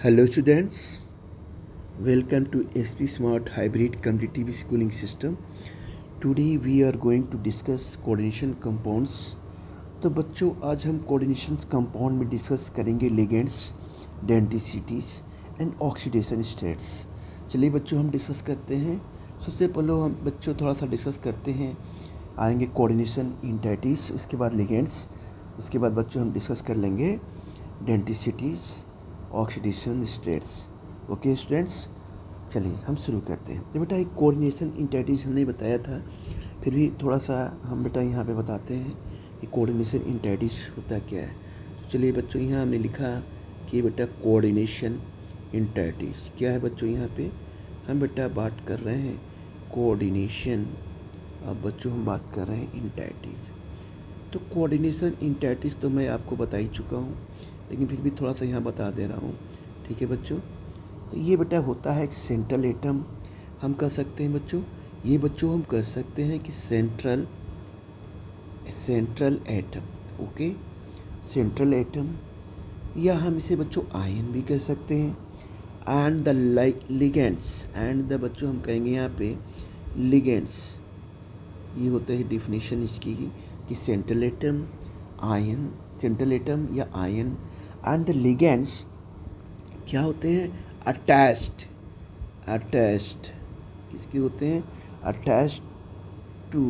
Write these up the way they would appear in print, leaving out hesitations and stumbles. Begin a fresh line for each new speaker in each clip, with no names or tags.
Hello students, welcome to SP Smart Hybrid Competitive Schooling System. Today we are going to discuss coordination compounds. तो बच्चों आज हम coordination compound में discuss करेंगे ligands, densities and oxidation states. चलिए बच्चों हम डिस्कस करते हैं. सबसे पहले हम बच्चों थोड़ा सा डिस्कस करते हैं. आएंगे कोऑर्डिनेशन इंटाइटीज, उसके बाद लिगेंड्स, उसके बाद बच्चों हम डिस्कस कर लेंगे densities, oxidation states. Okay students, चलिए हम शुरू करते हैं. तो बेटा एक कोऑर्डिनेशन इंटाइटीज हमने बताया था, फिर भी थोड़ा सा हम बेटा यहाँ पे बताते हैं कि कोऑर्डिनेशन इंटाइटीज होता क्या है. तो चलिए बच्चों यहाँ हमने लिखा कि बेटा कोऑर्डिनेशन इंटाइटीज क्या है. बच्चों यहाँ पे हम बेटा बात कर रहे हैं कोऑर्डिनेशन, अब बच्चों हम बात कर रहे हैं इंटाइटीज. तो कोऑर्डिनेशन इंटाइटीज तो मैं आपको बता ही चुका हूँ, लेकिन फिर भी थोड़ा सा यहाँ बता दे रहा हूँ. ठीक है बच्चों, तो ये बेटा होता है एक सेंट्रल एटम. हम कह सकते हैं बच्चों, ये बच्चों हम कह सकते हैं कि central atom. Okay, central atom, या हम इसे बच्चों आयन भी कह सकते हैं. And the ligands, and the बच्चों हम कहेंगे यहाँ पे लिगेंड्स. ये होता है डिफिनीशन इसकी कि central atom, ion, central atom या आयन, एंड द लिगेंड्स क्या होते हैं, अटैच्ड किसके होते हैं, अटैच्ड टू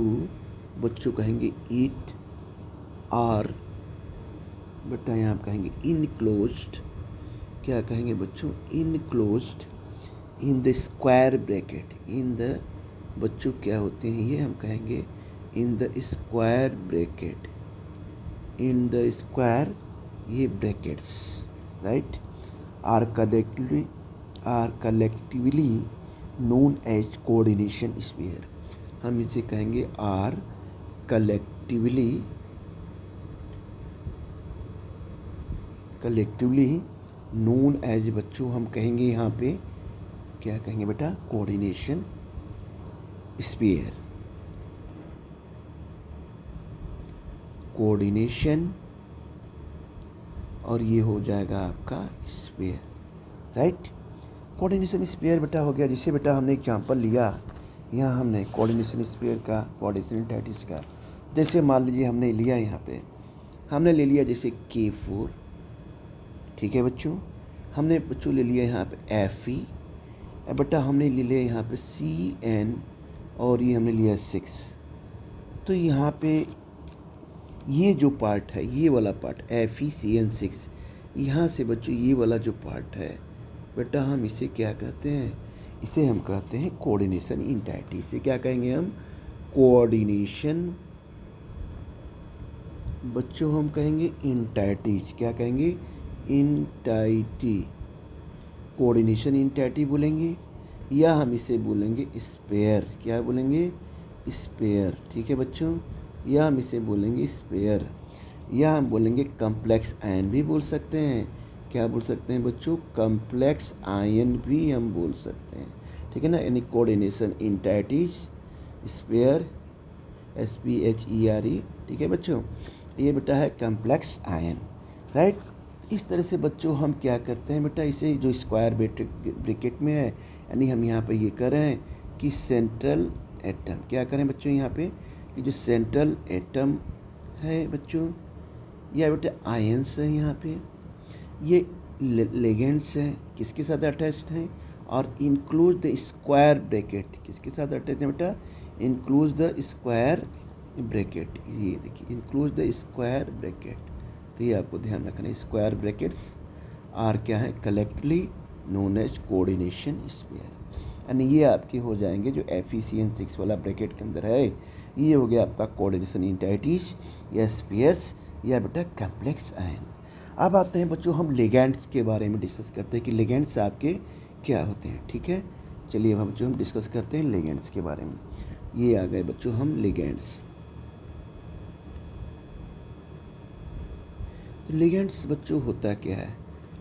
बच्चों कहेंगे इट, और बेटा यहाँ कहेंगे इनक्लोज्ड. क्या कहेंगे बच्चों, enclosed in the square bracket. In the बच्चों क्या होते हैं ये, हम कहेंगे in the square bracket, in the square ये brackets, right, are collectively known as coordination sphere. हम इसे कहेंगे आर कलेक्टिवली नोन एज बच्चों हम कहेंगे यहाँ पे क्या कहेंगे बेटा, कोऑर्डिनेशन स्फीयर. कोऑर्डिनेशन और ये हो जाएगा आपका स्फीयर, राइट. कोऑर्डिनेशन स्फीयर बेटा हो गया. जिसे बेटा हमने एग्जांपल लिया यहाँ, हमने कोऑर्डिनेशन स्फीयर का, कोऑर्डिनेशन इंटाइटीज का. जैसे मान लीजिए हमने लिया यहाँ पे, हमने ले लिया जैसे K4. ठीक है बच्चों, हमने बच्चों ले लिया यहाँ पे Fe. बेटा हमने ले लिया यहाँ पे Cn, और ये हमने लिया 6. तो यहाँ पे ये जो पार्ट है, ये वाला पार्ट FeCN6, यहाँ से बच्चों ये वाला जो पार्ट है बेटा, हम इसे क्या कहते हैं, इसे हम कहते हैं कोऑर्डिनेशन इंटाइटी. से क्या कहेंगे हम, कोऑर्डिनेशन बच्चों हम कहेंगे इंटाइटीज. क्या कहेंगे, इंटाइटी, कोऑर्डिनेशन इंटाइटी बोलेंगे, या हम इसे बोलेंगे स्पेयर. क्या बोलेंगे, स्पेयर. ठीक है बच्चों, या हम इसे बोलेंगे स्पेयर, या हम बोलेंगे कम्प्लेक्स आयन भी बोल सकते हैं. क्या बोल सकते हैं बच्चों, कम्प्लेक्स आयन भी हम बोल सकते हैं. ठीक है ना, यानी कोऑर्डिनेशन इंटाइटीज, स्पेयर, SPHERE. ठीक है बच्चों, ये बेटा है कम्प्लेक्स आयन, राइट. इस तरह से बच्चों हम क्या करते हैं बेटा, इसे जो स्क्वायर ब्रैकेट में है, यानी हम यहाँ पे ये कर रहे हैं कि सेंट्रल एटम. क्या करें बच्चों यहाँ पे कि जो सेंट्रल एटम है बच्चों, या बेटा आयन्स है यहाँ पे, ये लिगेंड्स हैं, किसके साथ अटैच्ड हैं, और इंक्लूड द स्क्वायर ब्रैकेट, किसके साथ अटैच है बेटा, इंक्लूड द स्क्वायर ब्रैकेट. ये देखिए इंक्लूड द स्क्वायर ब्रैकेट. तो ये आपको ध्यान रखना है, स्क्वायर ब्रैकेट्स आर क्या है, collectively known as coordination sphere. यानी ये आपके हो जाएंगे जो FeCN6 वाला ब्रैकेट के अंदर है, ये हो गया आपका कोऑर्डिनेशन इंटाइटीज या स्फीयर्स या बेटा कम्प्लेक्स आयन. अब आते हैं बच्चों हम लिगेंड्स के बारे में डिस्कस करते हैं कि लिगेंड्स आपके क्या होते हैं. ठीक है, चलिए अब बच्चों हम डिस्कस करते हैं लिगेंड्स के बारे में. ये आ गए बच्चों हम लिगेंड्स. तो लिगेंड्स बच्चों होता क्या है,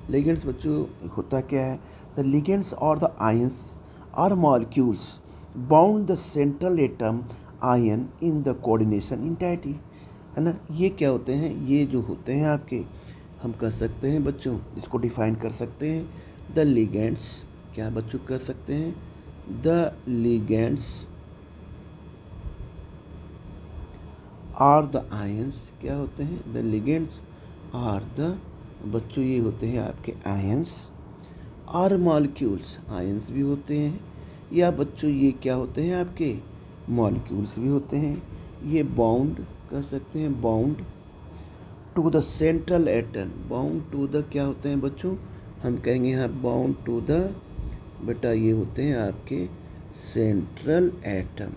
लिगेंड्स बच्चों होता क्या है, द लिगेंड्स और the ions are molecules bound the central atom ion in the coordination entity. है ना, ये क्या होते हैं, ये जो होते हैं आपके, हम कह सकते हैं बच्चों, इसको डिफाइन कर सकते हैं द लिगेंड्स, क्या बच्चों कर सकते हैं, the ligands are the ions, क्या होते हैं, द लिगेंड्स आर द, बच्चों ये होते हैं आपके आयंस, आर मॉलिक्यूल्स, आयंस भी होते हैं, या बच्चों ये क्या होते हैं आपके मॉलिक्यूल्स भी होते हैं, ये बाउंड कर सकते हैं, bound to the central atom, bound to the क्या होते हैं बच्चों, हम कहेंगे यहाँ बाउंड टू द, बेटा ये होते हैं आपके सेंट्रल एटम,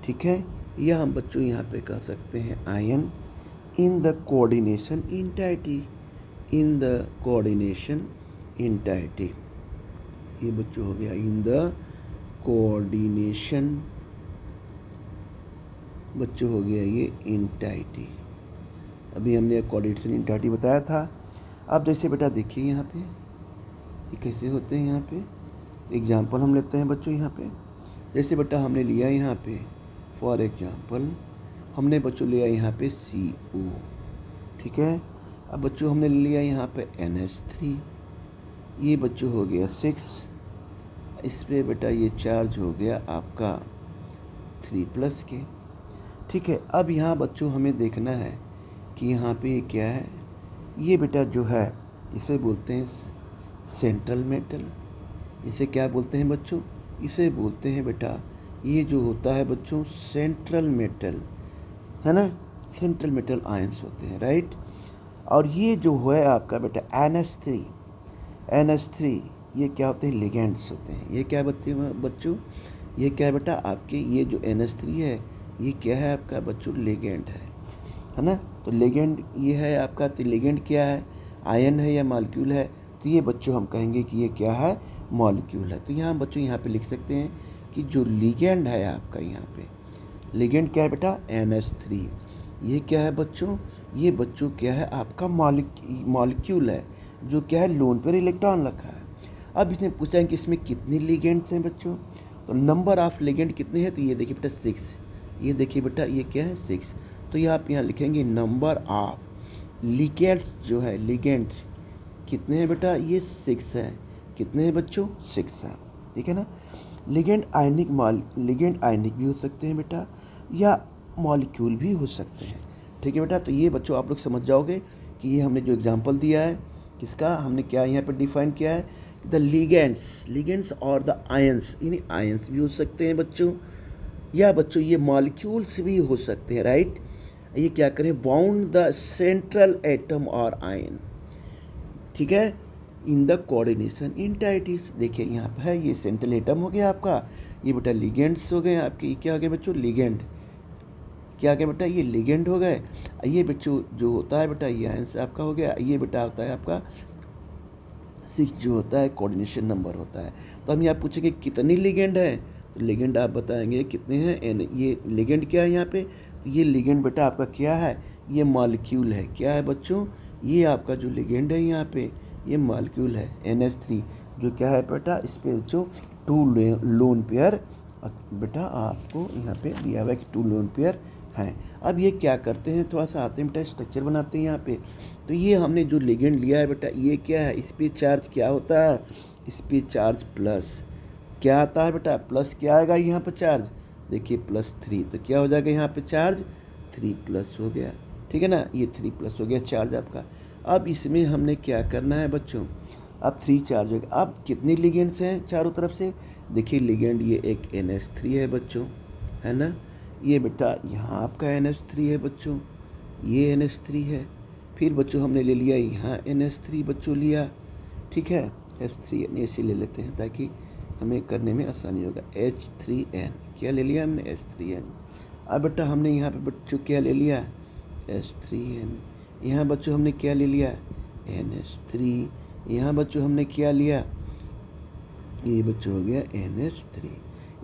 ठीक है। या हम बच्चों यहाँ पे कह सकते हैं ion in the coordination entity, in the coordination entity, ये बच्चों हो गया इन द कोऑर्डिनेशन, बच्चों हो गया ये इंटाइटी, अभी हमने कोऑर्डिनेशन इंटाइटी बताया था। अब जैसे बेटा देखिए यहाँ पे ये कैसे होते हैं, यहाँ पे एग्जाम्पल हम लेते हैं बच्चों, यहाँ पे जैसे बेटा हमने लिया यहाँ पे फॉर एग्जाम्पल हमने बच्चों लिया यहाँ पे CO, ठीक है। अब बच्चों हमने लिया यहाँ पे NH3, ये बच्चों हो गया 6, इस पे बेटा ये चार्ज हो गया आपका 3+ के, ठीक है। अब यहाँ बच्चों हमें देखना है कि यहाँ पे ये क्या है, ये बेटा जो है इसे बोलते हैं सेंट्रल मेटल, इसे क्या बोलते हैं बच्चों, इसे बोलते हैं बेटा, ये जो होता है बच्चों सेंट्रल मेटल, है ना, सेंट्रल मेटल आयंस होते हैं, राइट। और ये जो है आपका बेटा NH3 ये क्या होते हैं, लिगेंड्स होते हैं, ये क्या बच्चों, ये क्या है बेटा आपके, ये जो NH3 है ये क्या है आपका बच्चों, लिगेंड है ना। तो लिगेंड ये है आपका, तो लिगेंड क्या है, आयन है या मॉलिक्यूल है, तो ये बच्चों हम कहेंगे कि ये क्या है, मॉलिक्यूल है। तो यहाँ बच्चों यहाँ पे लिख सकते हैं कि जो लिगेंड है आपका, यहाँ पे लिगेंड क्या है बेटा, NH3, ये क्या है बच्चों, ये बच्चों क्या है आपका मॉलिक्यूल है, जो क्या है लोन पर इलेक्ट्रॉन रखा है। अब इसने पूछा है कि इसमें कितने लिगेंड्स हैं बच्चों, तो नंबर ऑफ लिगेंड कितने हैं, तो ये देखिए बेटा 6, ये देखिए बेटा ये क्या है 6, तो ये आप यहाँ लिखेंगे नंबर ऑफ लिगेंड्स, जो है लिगेंड कितने हैं बेटा, ये 6 है, कितने हैं बच्चों, 6 है, ठीक है ना। लिगेंड आयनिक भी हो सकते हैं बेटा, या मॉलिक्यूल भी हो सकते हैं, ठीक है बेटा। तो ये बच्चों आप लोग समझ जाओगे कि ये हमने जो एग्जांपल दिया है किसका, हमने क्या यहाँ पर डिफाइन किया है, द लिगेंड्स और द आयंस, यानी आयंस भी हो सकते हैं बच्चों, या बच्चों ये मॉलिक्यूल्स भी हो सकते हैं, राइट। ये क्या करें, बाउंड द सेंट्रल एटम और आयन, ठीक है, इन द कोऑर्डिनेशन इंटाइटीज, देखिए यहाँ पर है ये सेंट्रल एटम हो गया आपका, ये बेटा लिगेंड्स हो गए आपके, ये क्या हो गए बच्चों, लिगेंड, क्या क्या बेटा, ये लिगेंड हो गए। ये बच्चों जो होता है बेटा ये आयंस आपका हो गया, ये बेटा होता है आपका 6 जो होता है कोऑर्डिनेशन नंबर होता है। तो हम यहाँ पूछेंगे कितनी लिगेंड है, तो लिगेंड आप बताएंगे कितने हैं, ये लिगेंड क्या है यहाँ पे, तो ये लिगेंड बेटा आपका क्या है, ये मॉलिक्यूल है, क्या है बच्चों, ये आपका जो लिगेंड है यहाँ पे ये मॉलिक्यूल है NH3, जो क्या है बेटा, इस पे जो 2 लोन पेयर बेटा आपको यहाँ पे दिया हुआ है कि 2 लोन पेयर हैं। अब ये क्या करते हैं, थोड़ा सा आते हैं बेटा, स्ट्रक्चर बनाते हैं यहाँ पे। तो ये हमने जो लिगेंड लिया है बेटा, ये क्या है, इस पे चार्ज क्या होता है, इस पे चार्ज प्लस क्या आता है बेटा, प्लस क्या आएगा यहाँ पर चार्ज, देखिए +3, तो क्या हो जाएगा यहाँ पे चार्ज 3+ हो गया, ठीक है ना, ये 3+ हो गया चार्ज आपका। अब इसमें हमने क्या करना है बच्चों, अब 3 चार्ज हो गया। अब कितने लिगेंड्स हैं चारों तरफ से, देखिए लिगेंड ये एक NH3 है बच्चों, है ना, ये बेटा यहाँ आपका NH3 है बच्चों, ये NH3 है, फिर बच्चों हमने ले लिया यहाँ NH3 बच्चों लिया, ठीक है, H3N ऐसे ले लेते हैं ताकि हमें करने में आसानी होगा, H3N क्या ले लिया हमने, H3N। अब बेटा हमने यहाँ पे बच्चों क्या ले लिया, H3N, यहाँ बच्चों हमने क्या ले लिया, NH3, यहाँ बच्चों हमने क्या लिया, ये बच्चों हो गया NH3।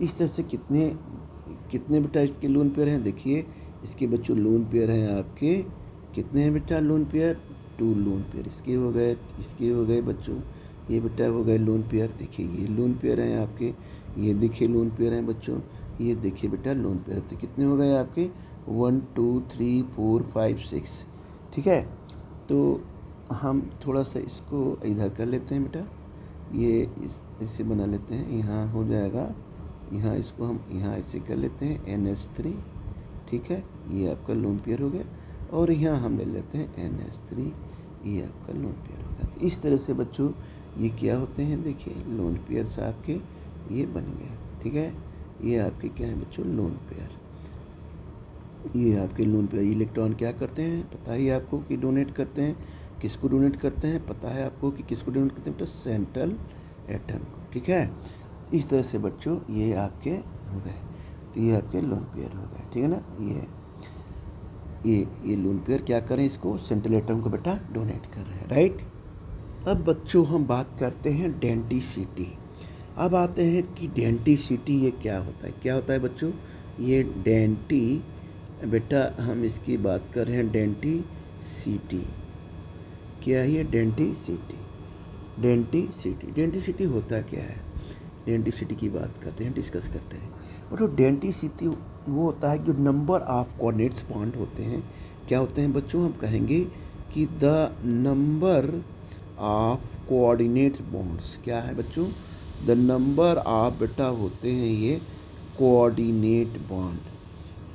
इस तरह से कितने बेटा इसके लोन पेयर हैं, देखिए इसके बच्चों लोन पेयर हैं आपके, कितने हैं बेटा लोन पेयर, 2 लोन पेयर इसके हो गए बच्चों, ये बेटा हो गए लोन पेयर, देखिए ये लोन पेयर हैं आपके, ये देखिए लोन पेयर हैं बच्चों, ये देखिए बेटा लोन पेयर, तो कितने हो गए आपके 1 2 3 4 5 6, ठीक है। तो हम थोड़ा सा इसको इधर कर लेते हैं बेटा, ये इसे बना लेते हैं, यहाँ हो जाएगा, यहाँ इसको हम यहाँ ऐसे कर लेते हैं NH3, ठीक है, ये आपका लोन पेयर हो गया। और यहाँ हम ले लेते हैं NH3, ये आपका लोन पेयर हो गया। तो इस तरह से बच्चों ये क्या होते हैं, देखिए लोन पेयर्स आपके ये बन गए, ठीक है। ये आपके क्या है बच्चों, लोन पेयर। ये आपके लोन पेयर इलेक्ट्रॉन क्या करते हैं, पता ही आपको कि डोनेट करते हैं, किसको डोनेट करते हैं, पता है आपको कि किसको डोनेट करते हैं, तो सेंट्रल एटम को, ठीक है। इस तरह से बच्चों ये आपके हो गए, तो ये आपके लोन पेयर हो गए, ठीक है ना। ये लोन पेयर क्या करें, इसको सेंट्रल एटम को बेटा डोनेट कर रहे हैं, राइट। अब बच्चों हम बात करते हैं डेंटिसिटी। अब आते हैं कि डेंटिसिटी ये क्या होता है, क्या होता है बच्चों, ये डेंटी बेटा हम इसकी बात कर रहे हैं, डेंटिसिटी क्या है, ये डेंटिसिटी होता क्या है, डेंटिसिटी की बात करते हैं, डिस्कस करते हैं। और तो डेंटिसिटी वो होता है जो नंबर ऑफ कोऑर्डिनेट्स बॉन्ड होते हैं, क्या होते हैं बच्चों, हम कहेंगे कि the number of coordinate bonds, क्या है बच्चों, द नंबर ऑफ बेटा होते हैं ये coordinate bond,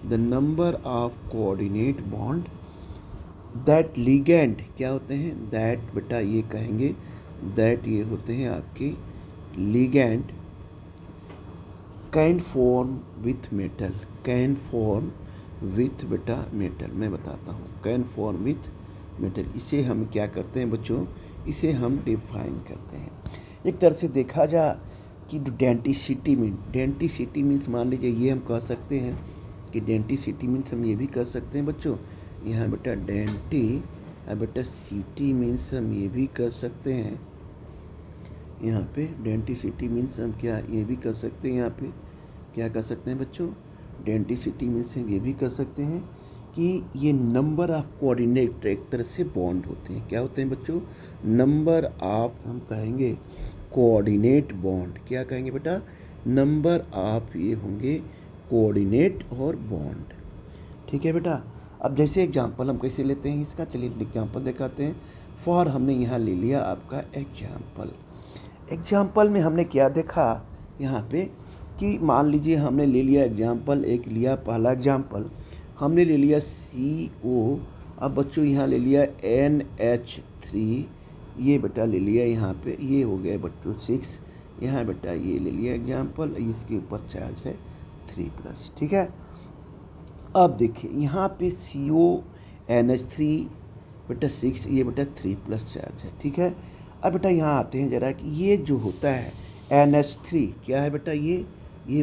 the number of coordinate bond that ligand, क्या होते हैं, दैट बेटा ये कहेंगे, दैट ये होते हैं आपके ligand can form with metal, can form with बेटा मेटल, मैं बताता हूँ, कैन फॉर्म विथ मेटल। इसे हम क्या करते हैं बच्चों, इसे हम डिफाइन करते हैं। एक तरह से देखा जा कि डेंटिसिटी मीन्स मान लीजिए ये हम कह सकते हैं कि डेंटिसिटी मीन्स हम ये भी कर सकते हैं बच्चों, यहाँ बेटा डेंटी और बेटा सिटी मीन्स हम ये भी कर सकते हैं, यहाँ पे डेंटिसिटी मीन्स हम क्या ये भी कर सकते हैं, यहाँ पे क्या कर सकते हैं बच्चों, डेंटिसिटी मीन्स हम ये भी कर सकते हैं कि ये नंबर ऑफ कोऑर्डिनेट एक तरह से बॉन्ड होते हैं, क्या होते हैं बच्चों, नंबर ऑफ हम कहेंगे कोऑर्डिनेट बॉन्ड, क्या कहेंगे बेटा, नंबर ऑफ ये होंगे कोऑर्डिनेट और बॉन्ड, ठीक है बेटा। अब जैसे एग्जांपल हम कैसे लेते हैं इसका, चलिए एग्जांपल दिखाते हैं। फॉर हमने यहाँ ले लिया आपका एग्जांपल में हमने क्या देखा यहाँ पे कि मान लीजिए हमने ले लिया एग्जांपल, एक लिया पहला एग्जांपल हमने ले लिया CO, अब बच्चों यहाँ ले लिया NH3, ये बेटा ले लिया यहाँ पे, ये हो गया बच्चों 6, यहाँ बेटा ये ले लिया एग्जांपल, इसके ऊपर चार्ज है 3+, ठीक है। अब देखिए यहाँ पे CONH3 बेटा 6, ये बेटा 3+ चार्ज है, ठीक है। अब बेटा यहाँ आते हैं जरा कि ये जो होता है NH3 क्या है बेटा, ये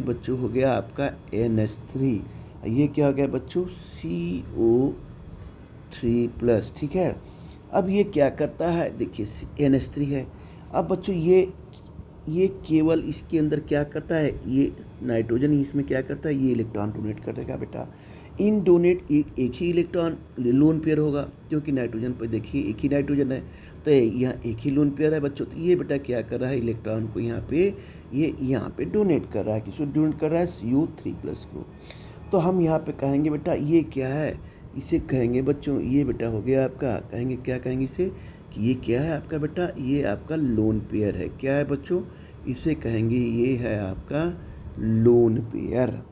बच्चों हो गया आपका NH3, ये क्या हो गया बच्चों CO3+, ठीक है। अब ये क्या करता है, देखिए NH3 है, अब बच्चों ये केवल इसके अंदर क्या करता है, ये नाइट्रोजन इसमें क्या करता है, ये इलेक्ट्रॉन डोनेट करेगा बेटा, इन डोनेट एक ही इलेक्ट्रॉन लोन पेयर होगा, क्योंकि नाइट्रोजन पर देखिए एक ही नाइट्रोजन है, तो यहाँ एक ही लोन पेयर है बच्चों। तो ये बेटा क्या कर रहा है, इलेक्ट्रॉन को यहाँ पे ये यहाँ पे डोनेट कर रहा है, किसको डोनेट कर रहा है, CO3+ को। तो हम यहाँ पे कहेंगे बेटा ये क्या है, इसे कहेंगे बच्चों, ये बेटा हो गया आपका, कहेंगे क्या कहेंगे इसे कि ये क्या है आपका बेटा, ये आपका लोन पेयर है, क्या है बच्चों, इसे कहेंगे ये है आपका लोन पेयर।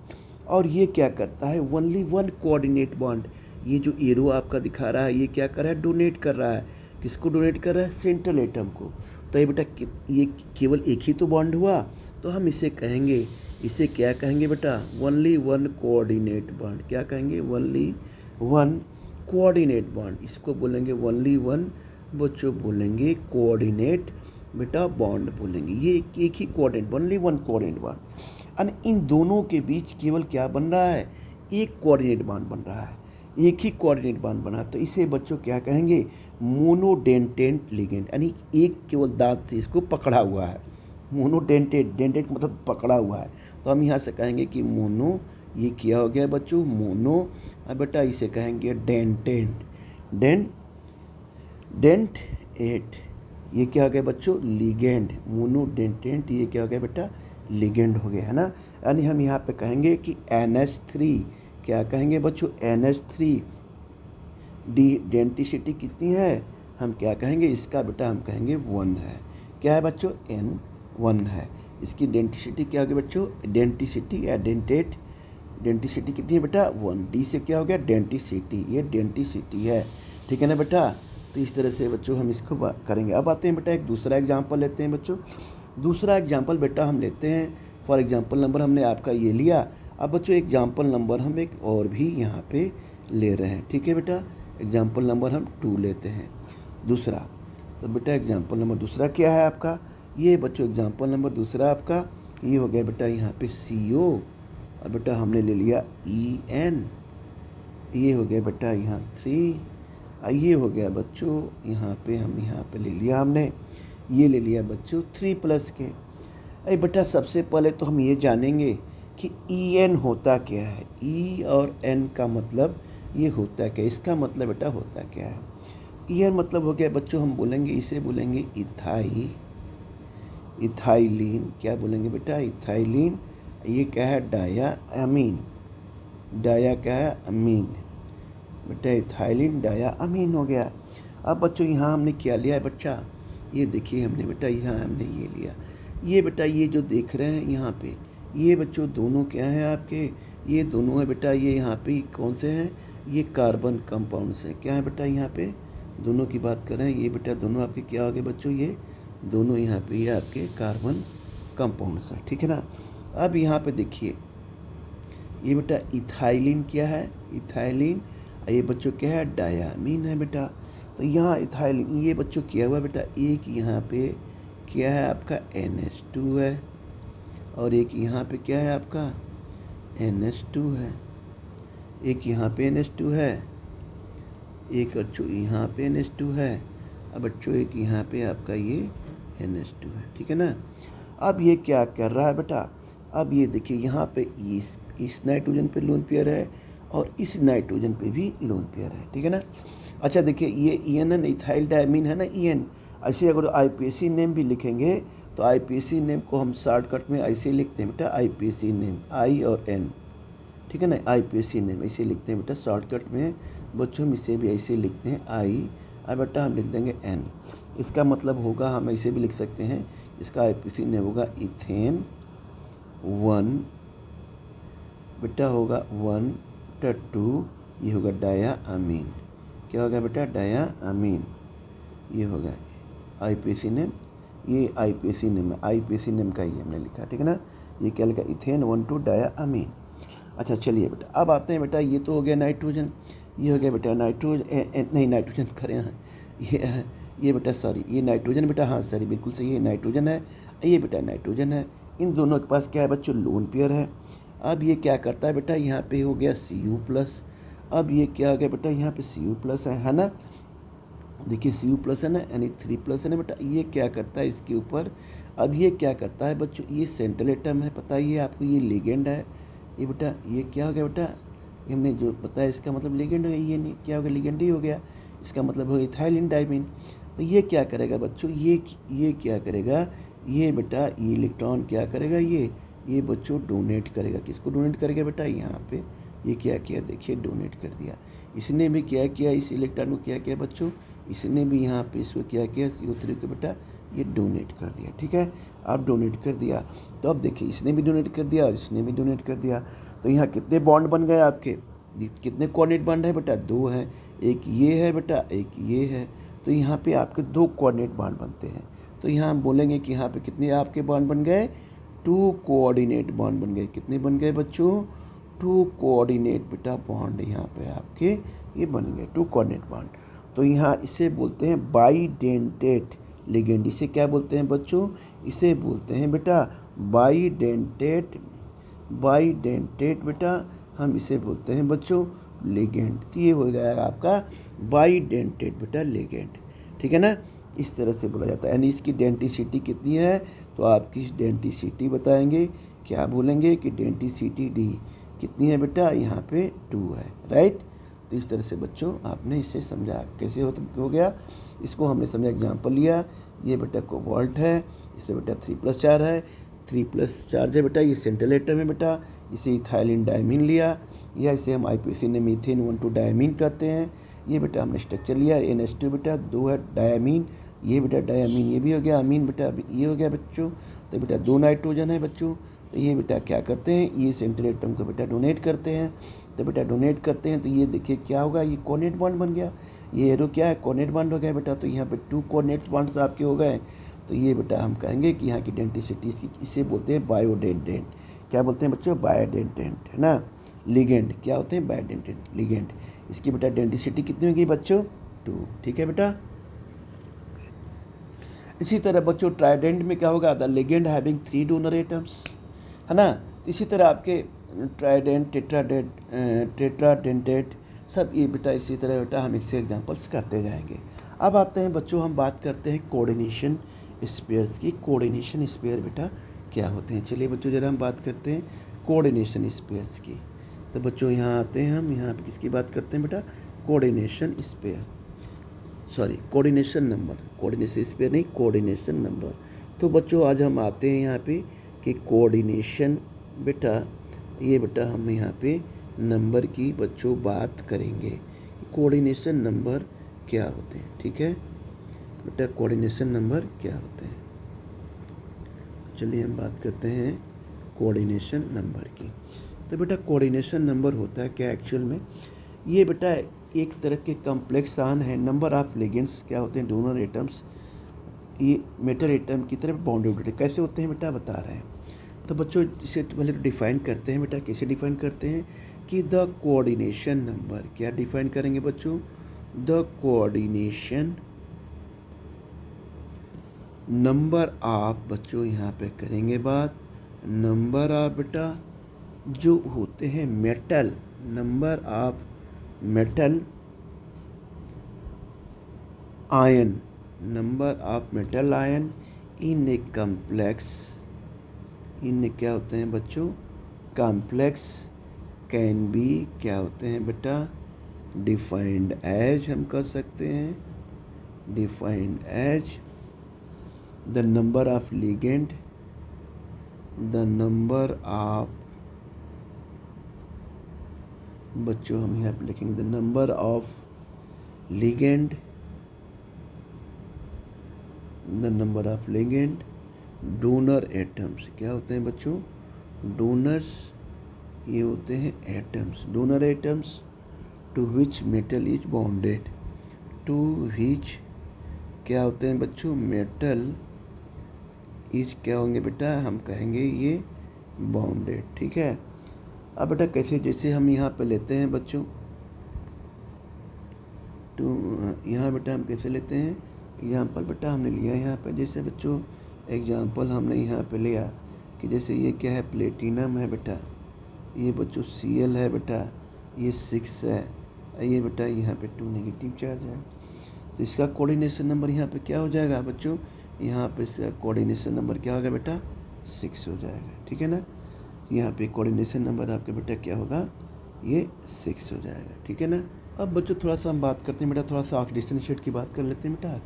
और ये क्या करता है, ओनली वन कोऑर्डिनेट बॉन्ड, ये जो एरो आपका दिखा रहा है ये क्या कर रहा है, डोनेट कर रहा है, किसको डोनेट कर रहा है, सेंट्रल एटम को। तो ये बेटा ये केवल एक ही तो बॉन्ड हुआ, तो हम इसे कहेंगे, इसे क्या कहेंगे बेटा, ओनली वन कोऑर्डिनेट बॉन्ड, क्या कहेंगे, ओनली वन कोऑर्डिनेट बॉन्ड, इसको बोलेंगे ओनली वन बच्चों बोलेंगे कोऑर्डिनेट बेटा बॉन्ड बोलेंगे, ये एक ही coordinate, only one coordinate bond. और इन दोनों के बीच केवल क्या बन रहा है, एक कोऑर्डिनेट बॉन्ड बन रहा है, एक ही कोऑर्डिनेट बॉन्ड बना, तो इसे बच्चों क्या कहेंगे, मोनोडेंटेंट लिगेंड, यानी एक केवल दांत से इसको पकड़ा हुआ है, डेंटेड मतलब पकड़ा हुआ है। तो हम यहाँ से कहेंगे कि मोनो, ये क्या हो गया बच्चों, मोनो, अब बेटा इसे कहेंगे डेंटेट, ये क्या हो गया बच्चों, लिगेंड, मोनोडेंटेंट, ये क्या हो गया बेटा, लिगेंड हो गया, है ना। यानी हम यहाँ पे कहेंगे कि NH3, क्या कहेंगे बच्चों, NH3 डेंटिसिटी कितनी है, हम क्या कहेंगे इसका बेटा, हम कहेंगे 1 है, क्या है बच्चों, N1 है। इसकी डेंटिसिटी क्या होगी बच्चों, डेंटिसिटी या डेंटिसिटी कितनी है बेटा, 1। डी से क्या हो गया, डेंटिसिटी, ये डेंटिसिटी है, ठीक है ना बेटा। तो इस तरह से बच्चों हम इसको करेंगे। अब आते हैं बेटा एक दूसरा एग्जाम्पल लेते हैं बच्चों। दूसरा एग्जाम्पल बेटा हम लेते हैं, फॉर एग्जाम्पल नंबर हमने आपका ये लिया। अब बच्चों एग्जाम्पल नंबर हम एक और भी यहाँ पे ले रहे हैं, ठीक है बेटा। एग्जाम्पल नंबर हम 2 लेते हैं दूसरा। तो बेटा एग्जाम्पल नंबर दूसरा क्या है आपका, ये बच्चों एग्जाम्पल नंबर दूसरा आपका ये हो गया बेटा यहाँ पे CO, और बेटा हमने ले लिया EN, ये हो गया बेटा यहाँ 3, ये हो गया बच्चों यहाँ पे हम यहाँ पे ले लिया हमने, ये ले लिया बच्चों 3+ के। अरे बेटा सबसे पहले तो हम ये जानेंगे कि EN होता क्या है। E और N का मतलब ये होता क्या है, इसका मतलब बेटा होता क्या है। EN मतलब हो गया बच्चों, हम बोलेंगे इसे बोलेंगे इथाइलिन, क्या बोलेंगे बेटा, इथाइलिन। ये क्या है, डाया अमीन, डाया क्या है, अमीन बेटा, इथाइलिन डाया अमीन हो गया। अब बच्चों यहाँ हमने क्या लिया है बच्चा, ये देखिए हमने बेटा यहाँ हमने ये लिया, ये बेटा ये जो देख रहे हैं यहाँ पे, ये बच्चों दोनों क्या हैं आपके, ये दोनों है बेटा, ये यहाँ पे कौन से हैं, ये कार्बन कंपाउंड्स हैं। क्या है बेटा यहाँ पे दोनों की बात करें, ये बेटा दोनों आपके क्या हो गए बच्चों, ये दोनों यहाँ पे ये आपके कार्बन कंपाउंड्स हैं, ठीक है ना। अब यहाँ पे देखिए ये बेटा इथाइलिन क्या है, इथाइलिन, ये बच्चों क्या है, डायामीन है बेटा। तो यहाँ इथाइलिन ये बच्चों क्या हुआ बेटा, एक यहाँ पे क्या है आपका NH2 है, और एक यहाँ पे क्या है आपका NH2 है, एक यहाँ पे NH2 है, एक बच्चों यहाँ पे NH2 है, अब बच्चों एक यहाँ पे आपका ये NH2 है, ठीक है ना। अब ये क्या कर रहा है बेटा, अब ये देखिए यहाँ पे इस नाइट्रोजन पे लोन पेयर है और इस नाइट्रोजन पे भी लोन पेयर है, ठीक है ना। अच्छा देखिए ये EN इथाइल डायमीन है ना, EN। ऐसे अगर IPAC नेम भी लिखेंगे तो IPAC नेम को हम शॉर्टकट में ऐसे लिखते हैं बेटा, IPAC नेम I और N, ठीक है ना। IPAC नेम ऐसे लिखते हैं बेटा शॉर्टकट में बच्चों, हम इसे भी ऐसे लिखते हैं I, अब बेटा हम लिख देंगे N। इसका मतलब होगा, हम ऐसे भी लिख सकते हैं, इसका IPAC नेम होगा इथेन 1 बेटा होगा 1 2, ये होगा डाया अमीन, क्या होगा बेटा, डाया अमीन, ये होगा IPAC नेम, ये IPAC नेम है, IPAC नेम का ही हमने लिखा, ठीक है ना। ये क्या लिखा, इथेन 1 2 डाया अमीन। अच्छा चलिए बेटा अब आते हैं बेटा, ये तो हो गया नाइट्रोजन, ये हो गया बेटा नाइट्रोजन, नहीं नाइट्रोजन करें हैं, ये बेटा सॉरी, ये नाइट्रोजन बेटा, हाँ सॉरी बिल्कुल सही है, नाइट्रोजन है, ये बेटा नाइट्रोजन है। इन दोनों के पास क्या है बच्चों, लोन पेयर है। अब ये क्या करता है बेटा, यहाँ पे हो गया Cu+, अब ये क्या हो गया बेटा, यहाँ पे Cu+ है ना, देखिए Cu+ है ना, यानी 3+ है ना बेटा। ये क्या करता है इसके ऊपर, अब ये क्या करता है बच्चों, ये सेंट्रल एटम है, पता ही है आपको, ये लिगेंड है, ये बेटा ये क्या हो गया बेटा, हमने जो बताया इसका मतलब लिगेंड हो गया, ये नहीं क्या हो गया, लिगेंड ही हो गया, इसका मतलब हो गया इथाइलिन डायमीन। तो ये क्या करेगा बच्चों, ये क्या करेगा, ये बेटा ये इलेक्ट्रॉन क्या करेगा, ये बच्चों डोनेट करेगा, किसको डोनेट करेगा बेटा, यहाँ पे ये क्या किया, देखिए डोनेट कर दिया। इसने भी क्या किया, इस इलेक्ट्रॉन को क्या किया बच्चों, इसने भी यहाँ पे इसको क्या किया, CO3 को बेटा ये डोनेट कर दिया, ठीक है। अब डोनेट कर दिया, तो अब देखिए इसने भी डोनेट कर दिया और इसने भी डोनेट कर दिया, तो यहाँ कितने बॉन्ड बन गए आपके, कितने कोऑर्डिनेट बॉन्ड है बेटा, 2 हैं, एक ये है बेटा, एक ये है, तो यहाँ पे आपके 2 कोऑर्डिनेट बॉन्ड बनते हैं। तो यहाँ हम बोलेंगे कि यहाँ पे कितने आपके बॉन्ड बन गए, 2 कोऑर्डिनेट बॉन्ड बन गए। कितने बन गए बच्चों, 2 कोऑर्डिनेट बेटा बॉन्ड यहाँ पे आपके ये बन गए, 2 कोऑर्डिनेट बॉन्ड। तो यहाँ इसे बोलते हैं बाइडेंटेट लिगेंड। इसे क्या बोलते हैं बच्चों, इसे बोलते हैं बेटा बाइडेंटेट बेटा, हम इसे बोलते हैं बच्चों लिगेंड। तो ये हो जाएगा आपका बाइडेंटेट बेटा लिगेंड, ठीक है ना। इस तरह से बोला जाता है। यानी इसकी डेंटिसिटी कितनी है, तो आपकी डेंटिसिटी बताएंगे, क्या बोलेंगे कि डेंटिसिटी D कितनी है बेटा, यहाँ पे 2 है, राइट। तो इस तरह से बच्चों आपने इसे समझा, कैसे हो गया, इसको हमने समझा, एग्जाम्पल लिया। ये बेटा कोबाल्ट है, इसमें बेटा 3+ चार्ज है, 3+ चार्ज है बेटा, ये सेंट्रल एटम है बेटा, इसे इथाइलिन डायमीन लिया, या इसे हम IPAC ने मीथेन 1 2 डायमीन कहते हैं। ये बेटा हमने स्ट्रक्चर लिया, NH2 बेटा 2 है डायमीन, ये बेटा डायमीन, ये भी हो गया अमीन बेटा, ये हो गया बच्चों। तो बेटा 2 नाइट्रोजन है बच्चों, तो ये बेटा क्या करते हैं, ये सेंट्रल एटम को बेटा डोनेट करते हैं। तो बेटा डोनेट करते हैं तो ये देखिए क्या होगा, ये कोऑर्डिनेट बॉन्ड बन गया, ये एरो क्या है, कोऑर्डिनेट बॉन्ड हो गया बेटा। तो यहाँ पे 2 कोऑर्डिनेट बॉन्ड्स आपके हो गए। तो ये बेटा हम कहेंगे कि यहाँ की डेंसिटी इसकी, इसे बोलते हैं बायोडेंटेंट। क्या बोलते हैं बच्चों, बायोडेंटेंट, है ना। लिगेंड क्या होते हैं, बायोडेंटेंट लिगेंड। इसकी बेटा डेंसिटी कितनी होगी बच्चों, 2, ठीक है बेटा। इसी तरह बच्चों ट्राइडेंट में क्या होगा, the ligand having 3 donor atoms, है ना। इसी तरह आपके ट्राइडेंट, टेट्राडेंटेट सब ये बेटा इसी तरह बेटा हम इससे एग्जांपल्स करते जाएंगे। अब आते हैं बच्चों, हम बात करते हैं कोऑर्डिनेशन स्पेयर्स की। कोऑर्डिनेशन स्पेयर बेटा क्या होते हैं, चलिए बच्चों ज़रा हम बात करते हैं कोऑर्डिनेशन स्पेयर्स की। तो बच्चों यहाँ आते हैं हम, यहाँ पे किसकी बात करते हैं बेटा, coordination sphere, sorry coordination number, coordination sphere नहीं, कोऑर्डिनेशन नंबर। तो बच्चों आज हम आते हैं यहाँ पे कि कोऑर्डिनेशन बेटा, ये बेटा हम यहाँ पे नंबर की बच्चों बात करेंगे, कोऑर्डिनेशन नंबर क्या होते हैं, ठीक है बेटा, कोऑर्डिनेशन नंबर क्या होते हैं। चलिए हम बात करते हैं कोऑर्डिनेशन नंबर की। तो बेटा कोऑर्डिनेशन नंबर होता है क्या एक्चुअल में, ये बेटा एक तरह के कॉम्प्लेक्स आन है, नंबर ऑफ लिगेंड्स क्या होते हैं, डोनर एटम्स, ये मेटल एटम की तरफ बाउंडेड कैसे होते हैं बेटा बता रहे हैं। तो बच्चों इसे पहले डिफाइन करते हैं बेटा, कैसे डिफाइन करते हैं कि द कोऑर्डिनेशन नंबर, क्या डिफाइन करेंगे बच्चों, द कोऑर्डिनेशन नंबर ऑफ, बच्चों यहाँ पे करेंगे बात नंबर ऑफ बेटा जो होते हैं metal, number of metal ion, number of metal ion in a complex, इन क्या होते हैं बच्चों, कॉम्प्लेक्स कैन बी क्या होते हैं बेटा, डिफाइंड एज, हम कह सकते हैं defined as the number of ligand, the number of, बच्चों हम यहाँ पे लिखेंगे the number of ligand, the number of ligand donor atoms, क्या होते हैं बच्चों, डोनर्स, ये होते हैं atoms, donor atoms to which metal is bonded, to which क्या होते हैं बच्चों, मेटल इज क्या होंगे बेटा, हम कहेंगे ये बॉन्डेड, ठीक है। अब बेटा कैसे, जैसे हम यहाँ पे लेते हैं बच्चों, तो यहाँ बेटा हम कैसे लेते हैं, एग्जाम्पल बेटा हमने लिया यहाँ पे, जैसे बच्चों एग्जाम्पल हमने यहाँ पे लिया कि जैसे ये क्या है, प्लेटिनम है बेटा, ये बच्चों Cl है बेटा, ये 6 है, ये बेटा यहाँ पे 2 नेगेटिव चार्ज है। तो इसका कोऑर्डिनेशन नंबर यहाँ पे क्या हो जाएगा बच्चों, यहाँ पे इसका कोऑर्डिनेशन नंबर क्या होगा बेटा, 6 हो जाएगा, ठीक है ना। यहाँ पे कोऑर्डिनेशन नंबर आपके बेटा क्या होगा, ये 6 हो जाएगा, ठीक है ना। अब बच्चों थोड़ा सा हम बात करते हैं बेटा, थोड़ा सा ऑक्सीडेशन स्टेट की बात कर लेते हैं बेटा।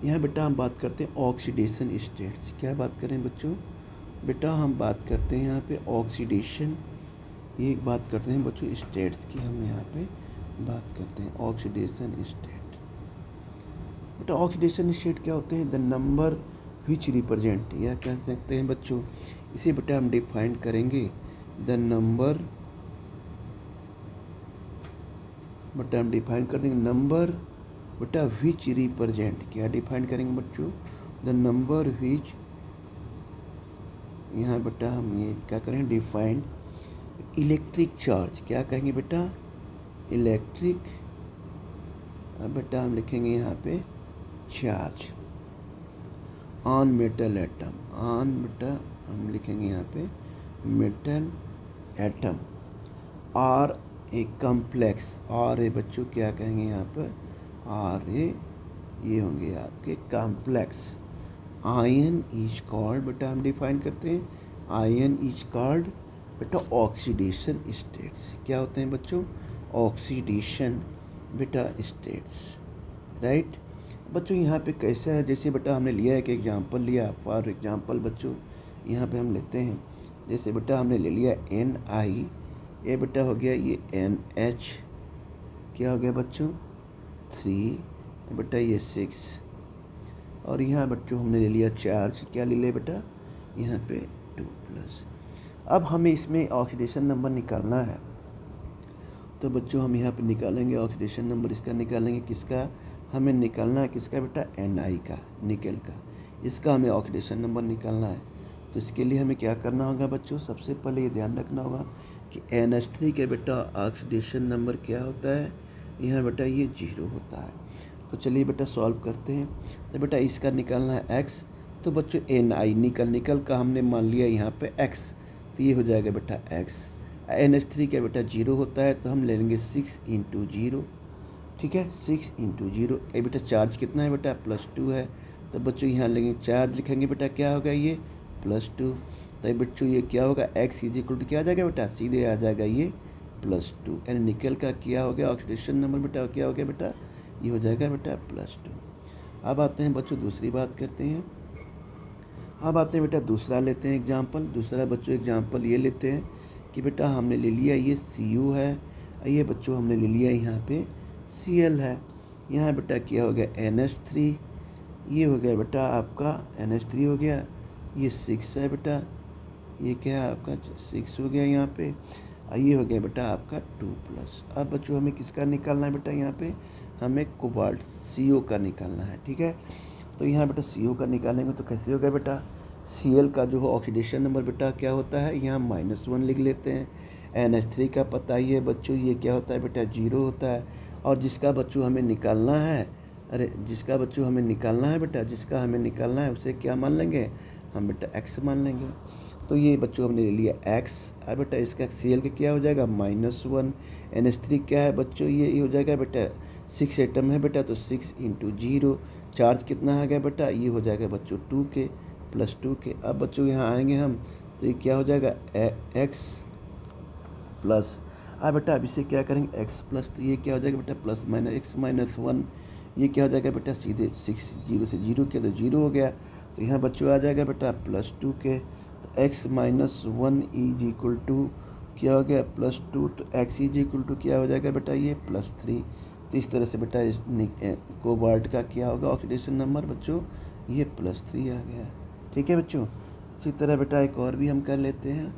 यहाँ बेटा हम बात करते हैं ऑक्सीडेशन स्टेट्स, क्या बात करें बच्चों, बेटा हम बात करते हैं यहाँ पे ऑक्सीडेशन, ये बात करते हैं बच्चों स्टेट्स की, हम यहाँ पे बात करते हैं ऑक्सीडेशन स्टेट। बेटा ऑक्सीडेशन स्टेट क्या होते हैं, द नंबर विच रिप्रेजेंट, या कह सकते हैं बच्चों, इसे बेटा हम डिफाइन करेंगे द नंबर, बेटा हम डिफाइन कर देंगे नंबर बेटा विच रिप्रेजेंट, क्या डिफाइन करेंगे बच्चों, द नंबर विच, यहाँ बेटा हम ये क्या करें डिफाइन इलेक्ट्रिक चार्ज, क्या कहेंगे बेटा इलेक्ट्रिक, अब बेटा हम लिखेंगे यहाँ पे charge on metal atom, on बेटा हम लिखेंगे यहाँ पे मेटल एटम, और ए कम्प्लेक्स, और ए बच्चों क्या कहेंगे यहाँ पर, और ये होंगे आपके कॉम्प्लेक्स आयन इज कॉल्ड, बेटा हम डिफाइन करते हैं आयन इज कॉल्ड बेटा ऑक्सीडेशन स्टेट्स, क्या होते हैं बच्चों, ऑक्सीडेशन बेटा स्टेट्स, राइट। बच्चों यहाँ पे कैसा है, जैसे बेटा हमने लिया एक एग्जांपल लिया, फॉर एग्जांपल बच्चों यहाँ पे हम लेते हैं, जैसे बेटा हमने ले लिया Ni, ये बेटा हो गया ये NH, क्या हो गया बच्चों 3, बेटा ये 6, और यहाँ बच्चों हमने ले लिया चार्ज, क्या ले लिया बेटा यहाँ पे 2 प्लस। अब हमें इसमें ऑक्सीडेशन नंबर निकालना है, तो बच्चों हम यहाँ पे निकालेंगे ऑक्सीडेशन नंबर। इसका निकालेंगे किसका, हमें निकालना है किसका बेटा, Ni का, निकेल का। इसका हमें ऑक्सीडेशन नंबर निकालना है। तो इसके लिए हमें क्या करना होगा बच्चों, सबसे पहले ये ध्यान रखना होगा कि NH3 के बेटा ऑक्सीडेशन नंबर क्या होता है, यहाँ बेटा ये 0 होता है। तो चलिए बेटा सॉल्व करते हैं। तो बेटा इसका निकालना है x, तो बच्चों Ni निकल का हमने मान लिया यहाँ पे x, तो ये हो जाएगा बेटा x। NH3 का बेटा 0 होता है, तो हम ले लेंगे 6 × 0, ठीक है, 6 × 0। ये बेटा चार्ज कितना है बेटा, +2 है, तो बच्चों यहाँ लेंगे चार्ज, लिखेंगे बेटा क्या होगा ये +2। तो बच्चों ये क्या होगा, x = क्या आ जाएगा बेटा, सीधे आ जाएगा ये +2, यानी निकल का क्या हो गया ऑक्सीडेशन नंबर बेटा, क्या हो गया बेटा, ये हो जाएगा बेटा +2। अब आते हैं बच्चों दूसरी बात करते हैं। अब आते हैं बेटा दूसरा लेते हैं एग्जाम्पल। दूसरा बच्चों एग्जाम्पल ये लेते हैं कि बेटा हमने ले लिया ये Cu है, ये बच्चों हमने ले लिया यहाँ पे Cl है। यहाँ बेटा क्या हो गया NH3, ये हो गया बेटा आपका NH3 हो गया, ये 6 है बेटा, ये क्या है आपका 6 हो गया यहाँ पे, ये हो गया बेटा आपका 2 प्लस। अब बच्चों हमें किसका निकालना है बेटा, यहाँ पे हमें कोबाल्ट CO का निकालना है, ठीक है। तो यहाँ बेटा CO का निकालेंगे तो कैसे हो गया बेटा, Cl का जो ऑक्सीडेशन नंबर बेटा क्या होता है, यहाँ -1 लिख लेते हैं। NH3 का पता ही है बच्चों, ये क्या होता है बेटा 0 होता है। और जिसका बच्चों हमें निकालना है, जिसका बच्चों हमें निकालना है बेटा, जिसका हमें निकालना है उसे क्या मान लेंगे हम बेटा x मान लेंगे। तो ये बच्चों हमने ले लिया x। अब बेटा इसका Cl का क्या हो जाएगा -1, NH3 क्या है बच्चों, ये हो जाएगा बेटा 6 एटम है बेटा, तो 6 × 0। चार्ज कितना आ गया बेटा, ये हो जाएगा बच्चों 2 के +2 के। अब बच्चों यहाँ आएंगे हम, तो ये क्या हो जाएगा x प्लस। अब बेटा अब इसे क्या करेंगे x प्लस, तो ये क्या हो जाएगा बेटा +(x-1), ये क्या हो जाएगा बेटा सीधे 6 0 से 0 के, तो 0 हो गया। तो यहाँ बच्चों आ जाएगा बेटा +2 के, तो x - 1 क्या हो गया +2, तो x क्या हो जाएगा बेटा ये +3। तो इस तरह से बेटा इस कोबाल्ट का क्या होगा ऑक्सीडेशन नंबर बच्चों, ये +3 आ गया, ठीक है बच्चों। इसी तरह बेटा एक और भी हम कर लेते हैं,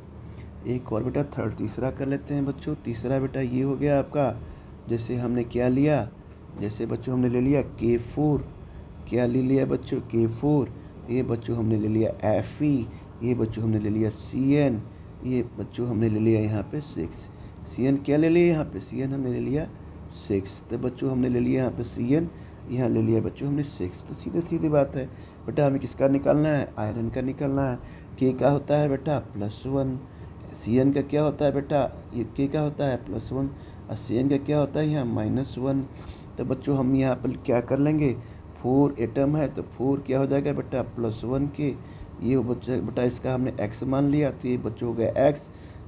एक और बेटा तीसरा कर लेते हैं बच्चों। तीसरा बेटा ये हो गया आपका, जैसे हमने क्या लिया, जैसे बच्चों हमने ले लिया K4, क्या ले लिया बच्चों K4, ये बच्चों हमने ले लिया Fe, ये बच्चों हमने ले लिया Cn, ये बच्चों हमने ले लिया यहाँ पे 6। Cn क्या ले लिया यहाँ पे, Cn हमने ले लिया 6, तो बच्चों हमने ले लिया यहाँ पे Cn, यहाँ ले लिया बच्चों हमने 6। तो सीधे सीधी बात है बेटा, हमें किसका निकालना है, आयरन का निकालना है। K का होता है बेटा +1, Cn का क्या होता है बेटा, ये K का होता है +1 और Cn का क्या होता है यहाँ -1। तो बच्चों हम यहाँ पर क्या कर लेंगे, 4 एटम है, तो 4 क्या हो जाएगा बेटा +1 के, ये बच्चा बेटा इसका हमने x मान लिया, तो ये बच्चों हो गया x।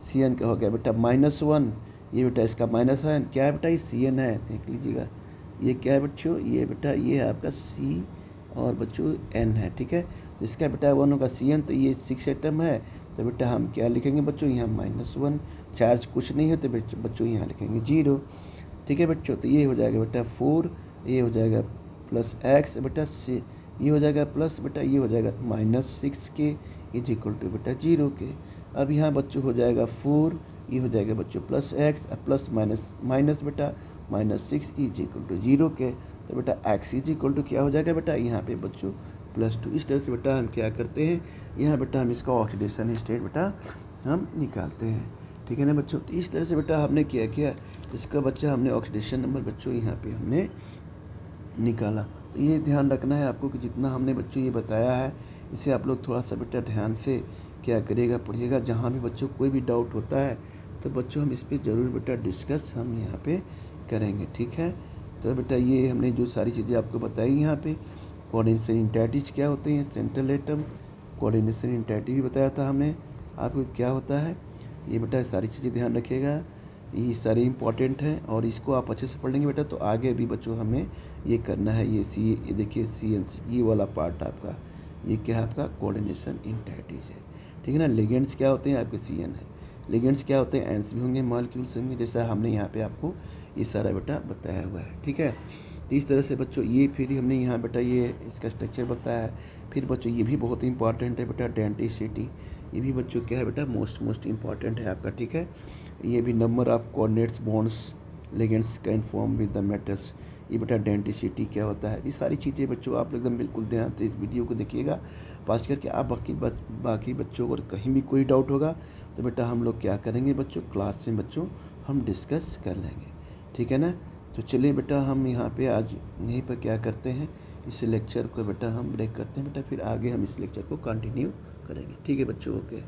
Cn का हो गया बेटा -1, ये बेटा इसका -1 क्या है बेटा, ये Cn है, देख लीजिएगा ये क्या है बच्चों, ये बेटा ये है आपका C और बच्चों N है, ठीक है। तो इसका बेटा 1 होगा Cn, तो ये 6 एटम है, तो बेटा हम क्या लिखेंगे बच्चों यहाँ -1, चार्ज कुछ नहीं है तो बच्चों यहाँ लिखेंगे 0, ठीक है बच्चों। तो ये हो जाएगा बेटा 4, ये हो जाएगा +x बेटा से, ये हो जाएगा प्लस बेटा, ये हो जाएगा -6 के = बेटा 0 के। अब यहाँ बच्चों हो जाएगा 4, ये हो जाएगा बच्चों +x प्लस माइनस बेटा -6 = 0 के। तो बेटा x क्या हो जाएगा बेटा यहाँ पे बच्चों +2। इस तरह से बेटा हम क्या करते हैं, यहाँ बेटा हम इसका ऑक्सीडेशन स्टेट बेटा हम निकालते हैं, ठीक है ना बच्चों। तो इस तरह से बेटा हमने क्या किया, इसका बच्चा हमने ऑक्सीडेशन नंबर बच्चों यहाँ पे हमने निकाला। तो ये ध्यान रखना है आपको कि जितना हमने बच्चों ये बताया है, इसे आप लोग थोड़ा सा बेटा ध्यान से क्या करिएगा, पढ़िएगा। जहाँ भी बच्चों कोई भी डाउट होता है तो बच्चों हम इस पर ज़रूर बेटा डिस्कस हम यहाँ पे करेंगे, ठीक है। तो बेटा ये हमने जो सारी चीज़ें आपको बताई यहाँ पे, कोऑर्डिनेशन इंटाइटिज क्या होते हैं, सेंट्रल एटम, कोऑर्डिनेशन इंटाइटी भी बताया था हमने आपको क्या होता है। ये बेटा सारी चीज़ें ध्यान रखिएगा, ये सारे इंपॉर्टेंट हैं और इसको आप अच्छे से पढ़ लेंगे बेटा तो आगे भी बच्चों हमें ये करना है। ये देखिए CN ये वाला पार्ट आपका ये क्या है, आपका कोऑर्डिनेशन इंटाइटिज है, ठीक है ना। लिगेंड्स क्या होते हैं आपके CN है, लिगेंड्स क्या होते हैं, एंड्स भी होंगे, मॉलिक्यूल्स होंगे, जैसा हमने यहाँ पे आपको ये सारा बेटा बताया हुआ है, ठीक है। तो इस तरह से बच्चों ये फिर हमने यहाँ बेटा ये इसका स्ट्रक्चर बताया है। फिर बच्चों ये भी बहुत इंपॉर्टेंट है बेटा, डेंटिसिटी। ये भी बच्चों क्या है बेटा, मोस्ट इंपॉर्टेंट है आपका, ठीक है। ये भी number of coordinates bonds ligands can form with the metals. ये बेटा डेंटिसिटी क्या होता है, ये सारी चीज़ें बच्चों आप एकदम बिल्कुल ध्यान से इस वीडियो को देखिएगा। पास करके आप बाकी बच्चों को कहीं भी कोई डाउट होगा तो बेटा हम लोग क्या करेंगे बच्चों, क्लास में बच्चों हम डिस्कस कर लेंगे, ठीक है ना। तो चलिए बेटा हम यहाँ पे आज यहीं पर क्या करते हैं, इस लेक्चर को बेटा हम ब्रेक करते हैं बेटा, फिर आगे हम इस लेक्चर को कंटिन्यू करेंगे, ठीक है बच्चों, ओके।